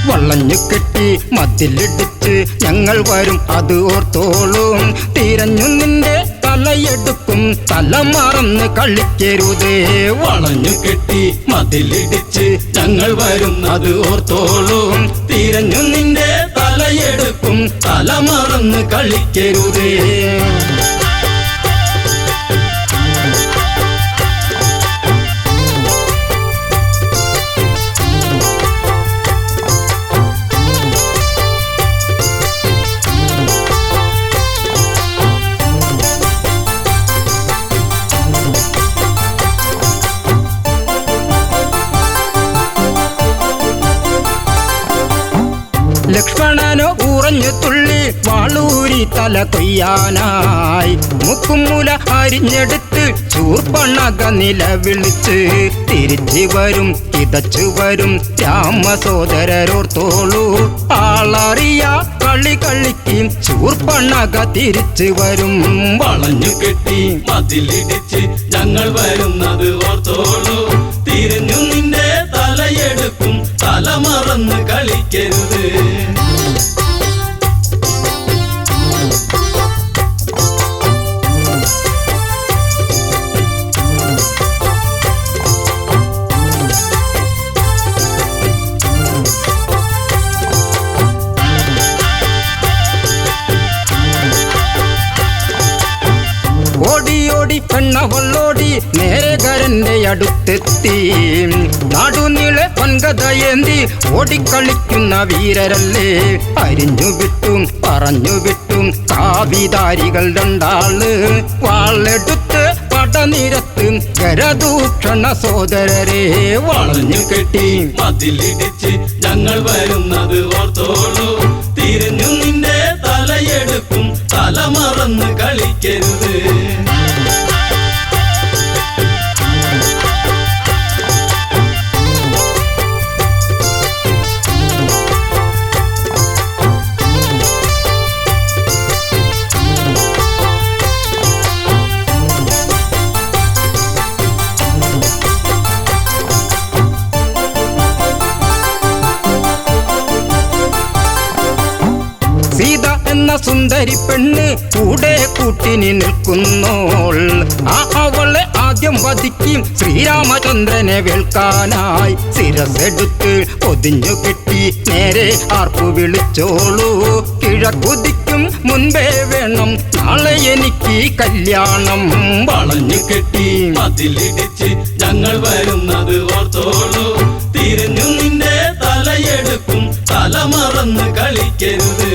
വളഞ്ഞു കെട്ടി മതിലിടിച്ച് ഞങ്ങൾ വരും അത് ഓർത്തോളും തിരഞ്ഞു നിന്റെ തലയെടുക്കും തല മറന്ന് കളിക്കരുതേ വളഞ്ഞു കെട്ടി മതിലിടിച്ച് ഞങ്ങൾ വരും അത് ഓർത്തോളും തിരഞ്ഞു നിന്റെ തലയെടുക്കും തല മറന്ന് കളിക്കരുതേ വളഞ്ഞു തുള്ളി വാളൂരി തല കൊയ്യാനായി മുക്കുമൂല അരിഞ്ഞെടുത്ത് ചൂർപ്പണക നിലവിളിച്ച് തിരിച്ചു വരും കിതച്ചു വരും രാമസോദരോർത്തോളൂ ആളറിയ കളി കളിക്കും ചൂർപ്പണക തിരിച്ചു വരും വളഞ്ഞു കെട്ടി മതിലിടിച്ച് ഞങ്ങൾ വരുന്നത് ഓർത്തോളൂ തിരിഞ്ഞു നിന്റെ തലയെടുക്കും തല മറന്ന് കളിക്കരുത് ഓടിയോടി പെണ്ണവളോടി നേരകരന്റെ അടുത്തെത്തി നാടുനീളെ പൊൻകഥയേന്തി ഓടിക്കളിക്കുന്ന വീരരല്ലേ അരിഞ്ഞു വിട്ടും പറഞ്ഞു വിട്ടും കാവിധാരികൾ രണ്ടാള് വാളെടുത്ത് പടനിരത്ത് കരദൂഷണ സോദരരെ വളഞ്ഞു കെട്ടി മതിലിടിച്ച് ഞങ്ങൾ വരുന്നത് ഓർത്തോളൂ തിരിഞ്ഞു നിന്റെ തലയെടുക്കും തല മറന്ന് കളിക്കരുത് സീത എന്ന സുന്ദരി പെണ്ണ് കൂടെ കൂട്ടിനി നിൽക്കുന്നോൾ അവളെ ആദ്യം വധിക്കും ശ്രീരാമചന്ദ്രനെ വേൾക്കാനായി ശിരസെടുത്ത് പൊതിഞ്ഞു കെട്ടി നേരെ ആർപ്പു വിളിച്ചോളൂ കിഴക്കുതിക്കും മുൻപേ വേണം നാളെ എനിക്ക് കല്യാണം വളഞ്ഞു കെട്ടി മതിലിടിച്ച് ഞങ്ങൾ വരുന്നത് ഓർത്തോളൂ തിരിഞ്ഞു നിന്റെ തലയെടുക്കും തല മറന്ന് കളിക്കരുത്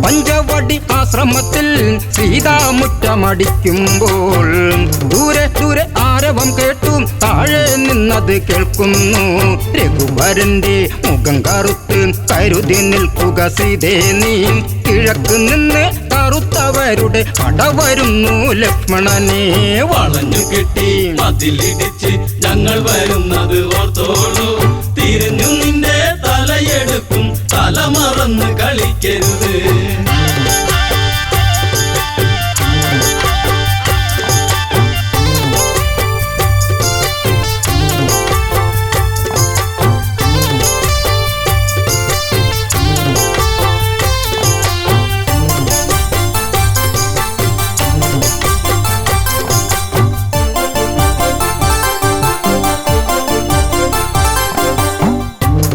പഞ്ചവടി ആശ്രമത്തിൽ സീതാമുറ്റമടിക്കുമ്പോൾ ദൂരെ ദൂരെ ആരവം കേട്ടു താഴെ നിന്നത് കേൾക്കുന്നു രഘുവരന്റെ മുഖം കറുത്ത് കരുതി നിൽക്കുക സീതേ നീ കിഴക്ക് നിന്ന് കറുത്തവരുടെ പട വരുന്നു ലക്ഷ്മണനെ വളഞ്ഞു കെട്ടി മതിലിടിച്ച് ഞങ്ങൾ വരുന്നത് ഓർത്തോളൂ തിരിഞ്ഞു നിന്റെ തലയെടുക്കും തല മറന്ന് കളിക്കരുത്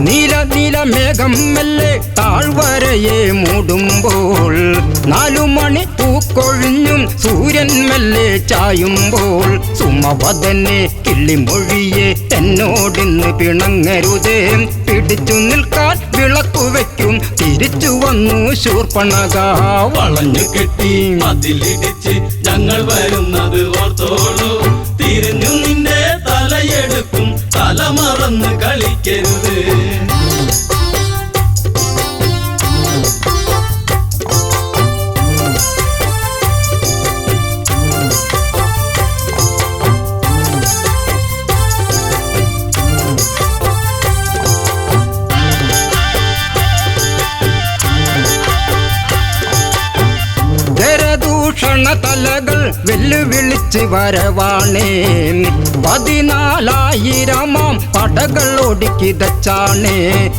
നീല നീല മേഘം മെല്ലെ താഴ്വരയെ മൂടുമ്പോൾ 4 മണി പൂക്കൊഴിഞ്ഞും സൂര്യൻ മെല്ലെ ചായുമ്പോൾ സുമവദനെ കിള്ളിമൊഴിയെ എന്നോടിന്ന് പിണങ്ങരുതേ പിടിച്ചു നിൽക്കാൻ വിളക്കു വയ്ക്കും തിരിച്ചു വന്നു ശൂർപ്പണക വളഞ്ഞു കെട്ടി മതിലിടിച്ച് ഞങ്ങൾ വരുന്നത് ഓർത്തോളൂ തിരിഞ്ഞു നിന്റെ തലയെടുക്കും തല മറന്ന് കളിക്കരുത് തലകൾ വെല്ലുവിളിച്ച് വരവാണേ 14,000 പടകൾ ഒടുക്കിതച്ചാണേ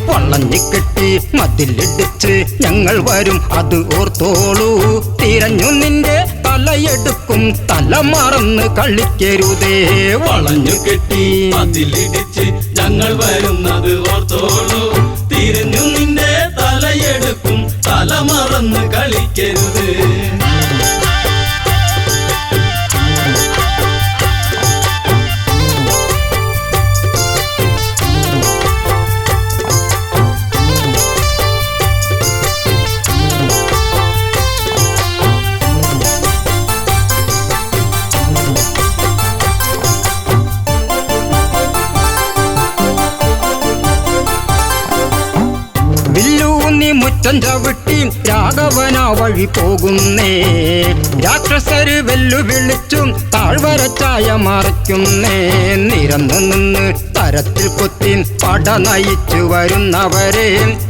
വളഞ്ഞു കെട്ടി മതിലിടിച്ച് ഞങ്ങൾ വരും അത് ഓർത്തോളൂ തിരഞ്ഞു നിന്റെ തലയെടുക്കും തല മറന്ന് കളിക്കരുതേ വളഞ്ഞു കെട്ടി മതിലിടിച്ച് ഞങ്ങൾ വരുന്നത് ഓർത്തോളൂ തിരിഞ്ഞു നിന്റെ തലയെടുക്കും തല മറന്ന് കളിക്കരുത് ഒറ്റ ചവിട്ടി രാഘവന വഴി പോകുന്നേ രാക്ഷസര് വെല്ലുവിളിച്ചും താഴ്വരച്ചായ മറയ്ക്കുന്നേ നിരന്നു നിന്ന് തരത്തിൽ കുത്തി പട നയിച്ചു വരുന്നവരെ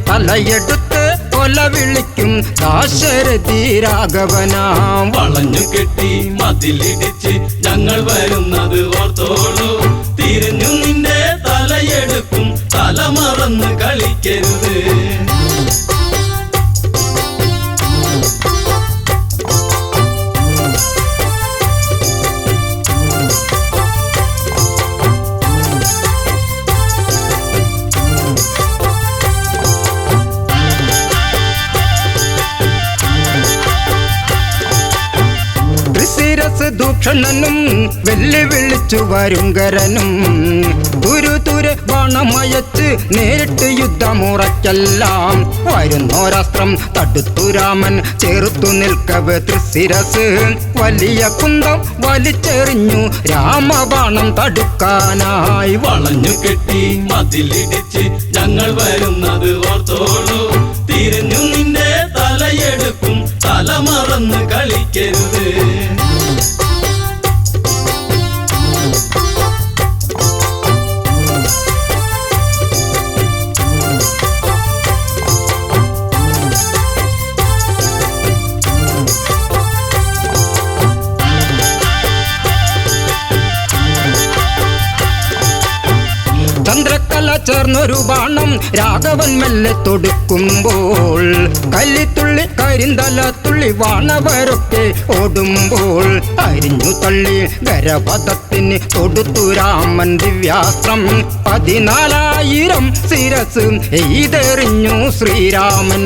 തലയെടുത്ത് കൊല വിളിക്കും ദാശരഥി രാഘവനാം വളഞ്ഞു കെട്ടി മതിലിടിച്ച് ഞങ്ങൾ വരുന്നത് ഓർത്തോളൂ തിരിഞ്ഞു നിന്റെ തലയെടുക്കും തല മറന്ന് കളിക്കരുത് ദൂഷണനും വെല്ലുവിളിച്ചു വരുങ്കരനും തുരുതുരെ ബാണമയച്ച് നേരിട്ട് യുദ്ധമുറയ്ക്കെല്ലാം വരുന്നോരസ്ത്രം തടുത്തു രാമൻ ചേർത്തു നിൽക്കവേ തൃശിരസ് വലിയ കുന്തം വലിച്ചെറിഞ്ഞു രാമബാണം തടുക്കാനായി വളഞ്ഞു കെട്ടി മതിലിടിച്ച് ഞങ്ങൾ വരുന്നത് ഓർത്തോളൂ തിരിഞ്ഞു നിന്റെ തലയെടുക്കും തല മറന്ന് കളിക്കരുത് ചന്ദ്രക്കല ചേർന്നൊരു ബാണം രാഘവൻ മെല്ലെ തൊടുക്കുമ്പോൾ കല്ലിത്തുള്ളി കരിന്തലത്തുള്ളി വാണവരൊക്കെ ഓടുമ്പോൾ അരിഞ്ഞു തള്ളി ഗരപഥത്തിന് തൊടുത്തു രാമൻ ദിവ്യാസ്ത്രം 14,000 ശിരസ് എയ്തെറിഞ്ഞു ശ്രീരാമൻ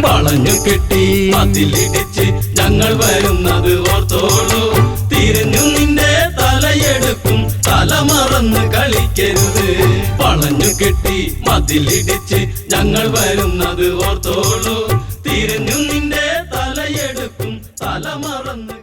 വളഞ്ഞു കെട്ടി മതിലിടിച്ച് ഞങ്ങൾ വരുന്നത് ഓർത്തോളൂ തിരിഞ്ഞു നിന്റെ തലയെടുക്കും തല മറന്ന് കളിക്കരുത് വളഞ്ഞു കെട്ടി മതിലിടിച്ച് ഞങ്ങൾ വരുന്നത് ഓർത്തോളൂ തിരിഞ്ഞു നിന്റെ തലയെടുക്കും തല മറന്ന്